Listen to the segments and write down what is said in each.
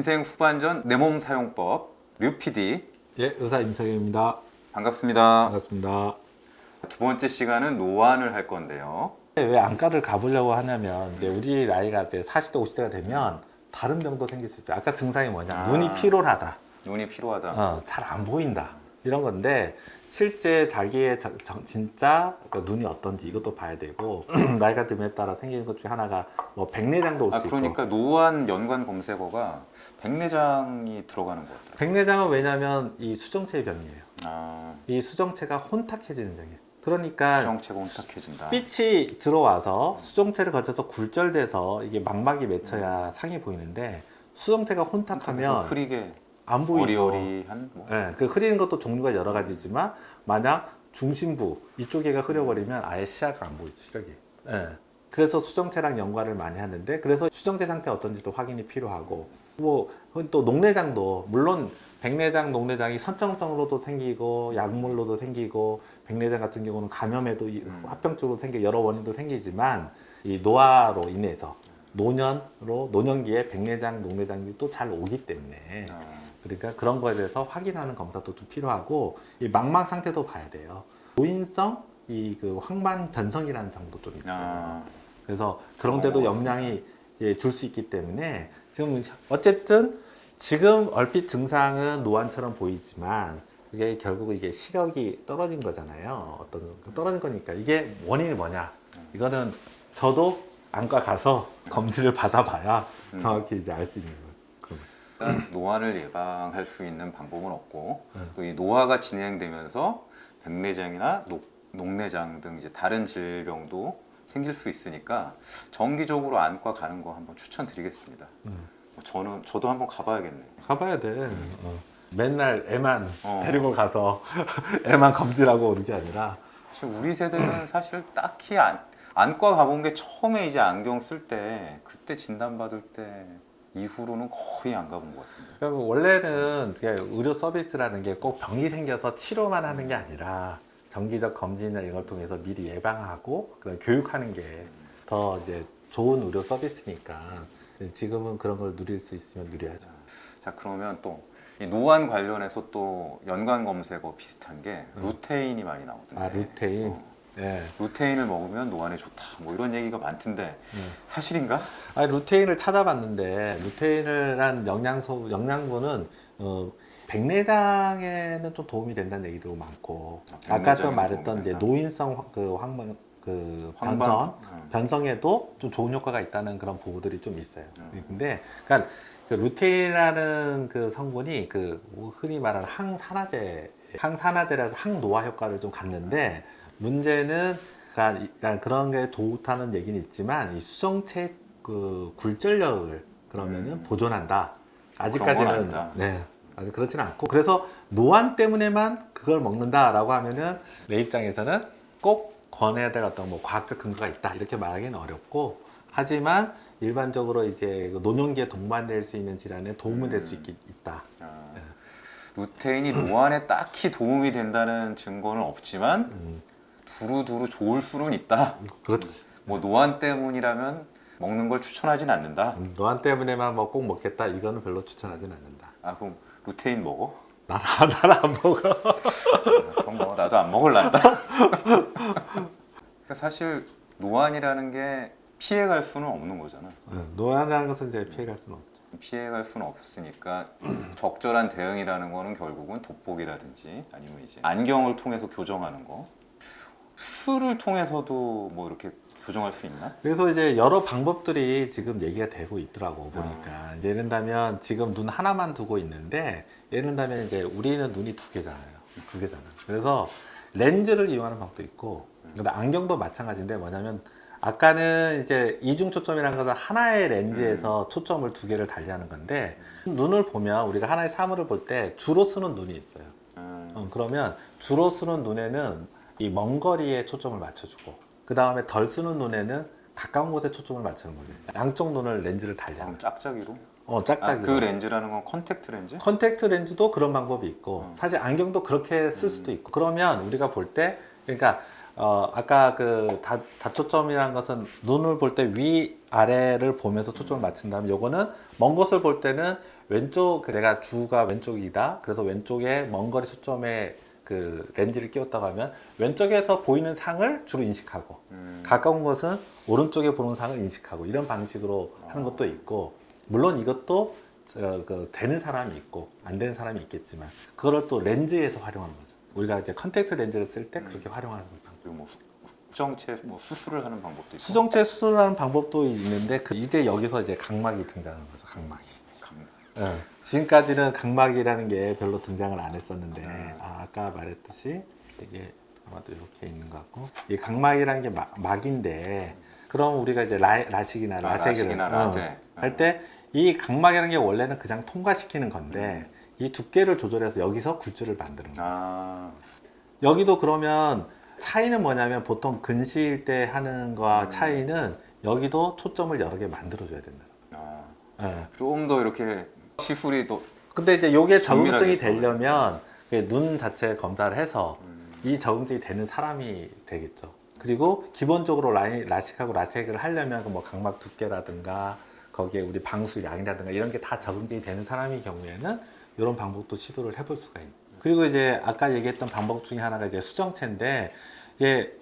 인생 후반전 내 몸 사용법 류PD. 예, 의사 임석영입니다. 반갑습니다. 반갑습니다. 두 번째 시간은 노안을 할 건데요. 왜 안과를 가보려고 하냐면 이제 우리 나이가 이제 40대, 50대가 되면 다른 병도 생길 수 있어요. 아까 증상이 뭐냐? 눈이 피로하다. 눈이 피로하다. 잘 안 보인다. 이런 건데 실제 자기의 진짜 눈이 어떤지 이것도 봐야 되고 나이가 듦에 따라 생기는 것 중에 하나가 뭐 백내장도 올 수 있고. 그러니까 노안 연관 검색어가 백내장이 들어가는 것 같아요. 백내장은 왜냐면 이 수정체의 병이에요. 아, 이 수정체가 혼탁해지는 병이에요. 그러니까 수정체가 혼탁해진다. 빛이 들어와서 수정체를 거쳐서 굴절돼서 이게 망막이 맺혀야 상이 보이는데 수정체가 혼탁하면 흐리게 안 보이죠. 어리어리한 뭐. 네, 그 흐리는 것도 종류가 여러 가지지만 만약 중심부 이쪽에가 흐려버리면 아예 시야가 안 보이죠, 시력이. 네. 그래서 수정체랑 연관을 많이 하는데 그래서 수정체 상태 어떤지도 확인이 필요하고 뭐 또 녹내장도 물론 백내장, 녹내장이 선천성으로도 생기고 약물로도 생기고 백내장 같은 경우는 감염에도 합병증으로 여러 원인도 생기지만 이 노화로 인해서 노년기에 백내장, 녹내장이 또 잘 오기 때문에 그러니까 그런 거에 대해서 확인하는 검사도 좀 필요하고 이 망막 상태도 봐야 돼요. 노인성 이 그 황반 변성이라는 병도 좀 있어요. 그래서 그런 데도 영향이 줄 수 있기 때문에 지금 어쨌든 지금 얼핏 증상은 노안처럼 보이지만 그게 결국 이게 시력이 떨어진 거잖아요. 떨어진 거니까 이게 원인이 뭐냐? 이거는 저도 안과 가서 검진을 받아봐야 정확히 이제 알 수 있는 거예요. 일단 노안을 예방할 수 있는 방법은 없고 또 이 노화가 진행되면서 백내장이나 녹내장 등 이제 다른 질병도 생길 수 있으니까 정기적으로 안과 가는 거 한번 추천드리겠습니다. 저도 한번 가봐야겠네요. 가봐야 돼. 맨날 애만 데리고 가서 애만 검진하고 오는 게 아니라 지금 우리 세대는 사실 딱히 안과 가본 게 처음에 이제 안경 쓸 때 그때 진단받을 때 이후로는 거의 안 가본 것 같은데. 그러니까 원래는 의료 서비스라는 게 꼭 병이 생겨서 치료만 하는 게 아니라 정기적 검진이나 이런 걸 통해서 미리 예방하고 그다음 교육하는 게 더 이제 좋은 의료 서비스니까 지금은 그런 걸 누릴 수 있으면 누려야죠. 자, 그러면 또 이 노안 관련해서 또 연관 검색어 비슷한 게 루테인이 많이 나오던데. 아, 루테인. 네. 루테인을 먹으면 노안에 좋다. 뭐 이런 얘기가 많던데 사실인가? 루테인을 찾아봤는데 루테인이란 영양분은 백내장에는 좀 도움이 된다는 얘기도 많고 아까 또 말했던 이제 노인성 변성에도 좀 좋은 효과가 있다는 그런 보고들이 좀 있어요. 근데 그러니까 그 루테인이라는 그 성분이 그 흔히 말하는 항산화제라서 항노화 효과를 좀 갖는데 문제는 그러니까 그런 게 좋다는 얘기는 있지만 이 수정체 그 굴절력을 그러면은 보존한다. 아직까지는 네. 아직 그렇지는 않고 그래서 노안 때문에만 그걸 먹는다라고 하면은 내 입장에서는 꼭 권해야 될 어떤 뭐 과학적 근거가 있다 이렇게 말하기는 어렵고 하지만 일반적으로 이제 노년기에 동반될 수 있는 질환에 도움이 될 수 있다. 네. 루테인이 노안에 딱히 도움이 된다는 증거는 없지만 두루두루 좋을 수는 있다. 그렇지. 뭐 노안 때문이라면 먹는 걸 추천하진 않는다. 노안 때문에만 뭐 꼭 먹겠다 이거는 별로 추천하진 않는다. 아, 그럼 루테인 먹어? 나는 안 먹어. 그럼 뭐 나도 안 먹을란다. 그러니까 사실 노안이라는 게 피해갈 수는 없는 거잖아. 노안이라는 것은 이제 피해갈 수는 없죠. 피해갈 수는 없으니까 적절한 대응이라는 거는 결국은 돋보기라든지 아니면 이제 안경을 통해서 교정하는 거. 수술을 통해서도 뭐 이렇게 교정할 수 있나? 그래서 이제 여러 방법들이 지금 얘기가 되고 있더라고 보니까 예를 들면 지금 눈 하나만 두고 있는데 예를 들면 이제 우리는 눈이 두 개잖아요. 그래서 렌즈를 이용하는 방법도 있고 근데 안경도 마찬가지인데 뭐냐면 아까는 이제 이중 초점이라는 것은 하나의 렌즈에서 초점을 두 개를 달리하는 건데 눈을 보면 우리가 하나의 사물을 볼 때 주로 쓰는 눈이 있어요. 그러면 주로 쓰는 눈에는 이 먼 거리에 초점을 맞춰주고 그 다음에 덜 쓰는 눈에는 가까운 곳에 초점을 맞추는 거예요. 양쪽 눈을 렌즈를 달리하는. 짝짝이로? 짝짝이로. 그 렌즈라는 건 컨택트 렌즈? 컨택트 렌즈도 그런 방법이 있고 사실 안경도 그렇게 쓸 수도 있고 그러면 우리가 볼 때 그러니까 아까 그 다초점이라는 것은 눈을 볼 때 위 아래를 보면서 초점을 맞춘다면 요거는 먼 것을 볼 때는 왼쪽 내가 주가 왼쪽이다. 그래서 왼쪽에 먼 거리 초점에 그 렌즈를 끼웠다고 하면 왼쪽에서 보이는 상을 주로 인식하고 가까운 것은 오른쪽에 보는 상을 인식하고 이런 방식으로 하는 것도 있고 물론 이것도 되는 사람이 있고 안 되는 사람이 있겠지만 그거를 또 렌즈에서 활용하는 거죠. 우리가 이제 컨택트 렌즈를 쓸 때 그렇게 활용하는 방법. 그리고 뭐 수정체 뭐 수술을 하는 방법도 있고. 수정체 수술하는 방법도 있는데 이제 여기서 이제 각막이 등장하는 거죠. 각막이. 지금까지는 각막이라는 게 별로 등장을 안 했었는데 아까 말했듯이 이게 아마도 이렇게 있는 것 같고 이 각막이라는 게 막인데 그럼 우리가 이제 라식이나 라섹을 할 때 이 각막이라는 게 원래는 그냥 통과시키는 건데 이 두께를 조절해서 여기서 굴절을 만드는 거예요. 여기도 그러면 차이는 뭐냐면 보통 근시일 때 하는 거와 차이는 여기도 초점을 여러 개 만들어줘야 된다. 좀 더 이렇게 시술이 또. 근데 이제 요게 적응증이 정밀하게 되려면 눈 자체 검사를 해서 이 적응증이 되는 사람이 되겠죠. 그리고 기본적으로 라식하고 라섹을 하려면 뭐 각막 두께라든가 거기에 우리 방수 양이라든가 이런 게 다 적응증이 되는 사람의 경우에는 이런 방법도 시도를 해볼 수가 있는. 그리고 이제 아까 얘기했던 방법 중에 하나가 이제 수정체인데 이게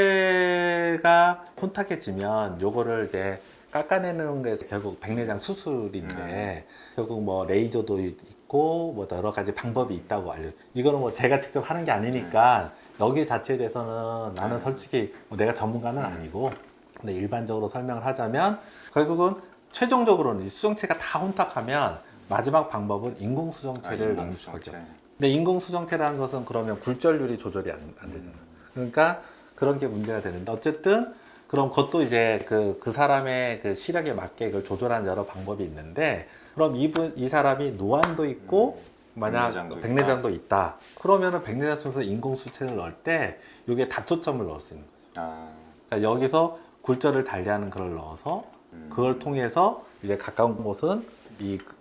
수정체가 혼탁해지면 요거를 이제 깎아내는 게 결국 백내장 수술인데 결국 뭐 레이저도 있고 뭐 여러 가지 방법이 있다고 이거는 뭐 제가 직접 하는 게 아니니까 여기 자체에 대해서는 나는 솔직히 뭐 내가 전문가는 아니고 근데 일반적으로 설명을 하자면 결국은 최종적으로는 이 수정체가 다 혼탁하면 마지막 방법은 인공 수정체를 넣는 수밖에 없어요. 근데 인공 수정체라는 것은 그러면 굴절률이 조절이 안 되잖아. 그러니까 그런 게 문제가 되는데 어쨌든 그럼 그것도 이제 그 사람의 그 시력에 맞게 그걸 조절하는 여러 방법이 있는데 그럼 이 사람이 노안도 있고 만약 백내장도 있다. 그러면은 백내장 속에서 인공 수체를 넣을 때 이게 다초점을 넣을 수 있는 거죠. 그러니까 여기서 굴절을 달리하는 걸 넣어서 그걸 통해서 이제 가까운 곳은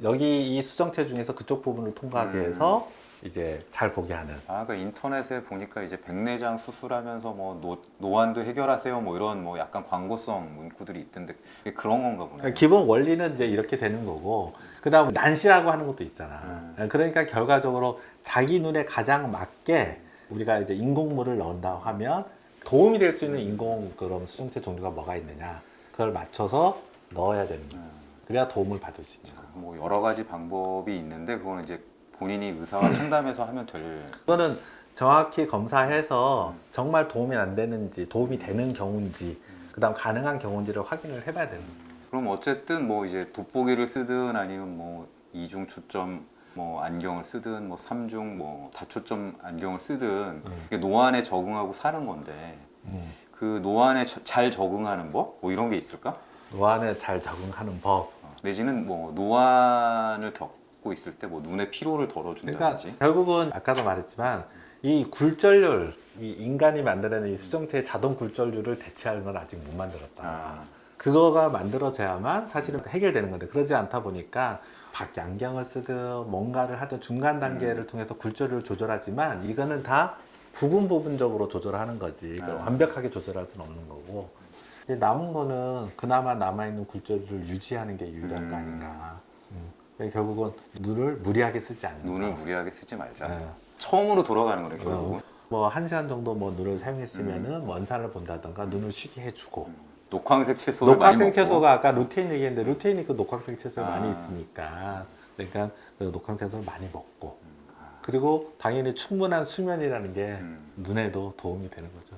여기 이 수정체 중에서 그쪽 부분을 통과하게 해서 이제 잘 보게 하는. 그 인터넷에 보니까 이제 백내장 수술하면서 뭐 노안도 해결하세요 뭐 이런 뭐 약간 광고성 문구들이 있던데 그런 건가 보네. 기본 원리는 이제 이렇게 되는 거고 그다음 난시라고 하는 것도 있잖아. 그러니까 결과적으로 자기 눈에 가장 맞게 우리가 이제 인공물을 넣는다고 하면 도움이 될 수 있는 인공 그런 수정체 종류가 뭐가 있느냐 그걸 맞춰서 넣어야 되는 거죠. 그래야 도움을 받을 수 있죠. 뭐 여러 가지 방법이 있는데 그거는 이제 본인이 의사와 상담해서 하면 그거는 정확히 검사해서 정말 도움이 안 되는지 도움이 되는 경우인지 그다음 가능한 경우인지를 확인을 해봐야 되는 거예요. 그럼 어쨌든 뭐 이제 돋보기를 쓰든 아니면 뭐 이중 초점 뭐 안경을 쓰든 뭐 삼중 뭐 다초점 안경을 쓰든 이게 노안에 적응하고 사는 건데 그 노안에 잘 적응하는 법? 뭐 이런 게 있을까? 노안에 잘 적응하는 법. 내지는 뭐 노안을 겪고 있을 때 뭐 눈의 피로를 덜어준다든지. 그러니까 결국은 아까도 말했지만 이 굴절률, 이 인간이 만들어낸 이 수정체의 자동 굴절률을 대체하는 건 아직 못 만들었다. 그거가 만들어져야만 사실은 해결되는 건데 그러지 않다 보니까 밖에 안경을 쓰든 뭔가를 하든 중간 단계를 통해서 굴절률을 조절하지만 이거는 다 부분적으로 조절하는 거지. 완벽하게 조절할 수는 없는 거고. 남은 거는 그나마 남아있는 굴절률을 유지하는 게 유일한 거 아닌가. 결국은 눈을 무리하게 쓰지 않는 눈을 무리하게 쓰지 말자. 네. 처음으로 돌아가는 거네 결국은. 뭐 1시간 정도 뭐 눈을 사용했으면은 원산을 본다던가 눈을 쉬게 해주고 녹황색 채소를 녹황색 많이 채소가 아까 루테인 얘기했는데 루테인이 그 녹황색 채소에 많이 있으니까 그러니까 그 녹황색 채소를 많이 먹고 그리고 당연히 충분한 수면이라는 게 눈에도 도움이 되는 거죠.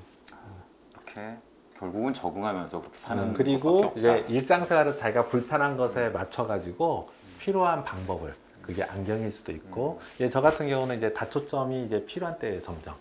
이렇게 결국은 적응하면서 그렇게 사는 그리고 것밖에 이제 없다. 일상생활에 자기가 불편한 것에 맞춰가지고 필요한 방법을 그게 안경일 수도 있고 저 같은 경우는 이제 다초점이 이제 필요한 때에 점점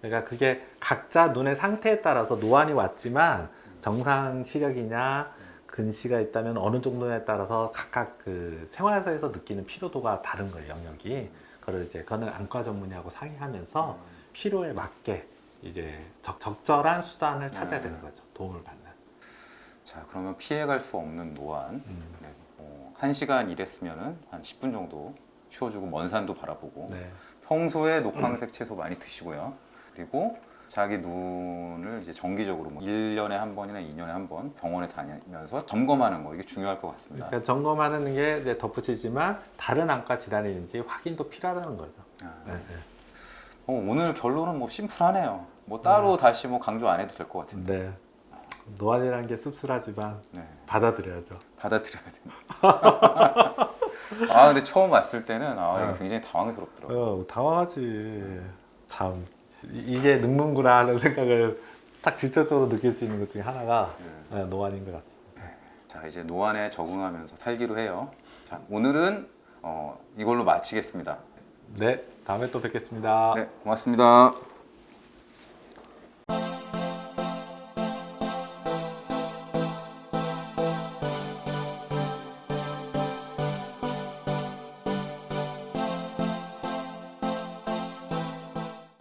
그러니까 그게 각자 눈의 상태에 따라서 노안이 왔지만 정상 시력이냐 근시가 있다면 어느 정도에 따라서 각각 그 생활에서 느끼는 피로도가 다른 거예요 영역이 그거는 안과 전문의하고 상의하면서 필요에 맞게 이제 적절한 수단을 찾아야 되는 거죠 도움을 받는. 자 그러면 피해갈 수 없는 노안. 네, 1시간 일했으면은 한 10분 정도 쉬어주고 먼 산도 바라보고 네. 평소에 녹황색 채소 많이 드시고요. 그리고 자기 눈을 이제 정기적으로 뭐 1년에 한 번이나 2년에 한 번 병원에 다니면서 점검하는 거 이게 중요할 것 같습니다. 그러니까 점검하는 게 이제 덧붙이지만 다른 안과 질환인지 확인도 필요하다는 거죠. 아. 네, 네. 오늘 결론은 뭐 심플하네요. 뭐 따로 다시 뭐 강조 안 해도 될 것 같은데. 네. 노안이라는 게 씁쓸하지만 네. 받아들여야죠. 받아들여야 됩니다. 아 근데 처음 왔을 때는 이거 굉장히 당황스럽더라고요. 당황하지. 참 이게 늙는구나 하는 생각을 딱 직접적으로 느낄 수 있는 것 중에 하나가 노안인 것 같습니다. 자 이제 노안에 적응하면서 살기로 해요. 자 오늘은 이걸로 마치겠습니다. 네, 다음에 또 뵙겠습니다. 네 고맙습니다.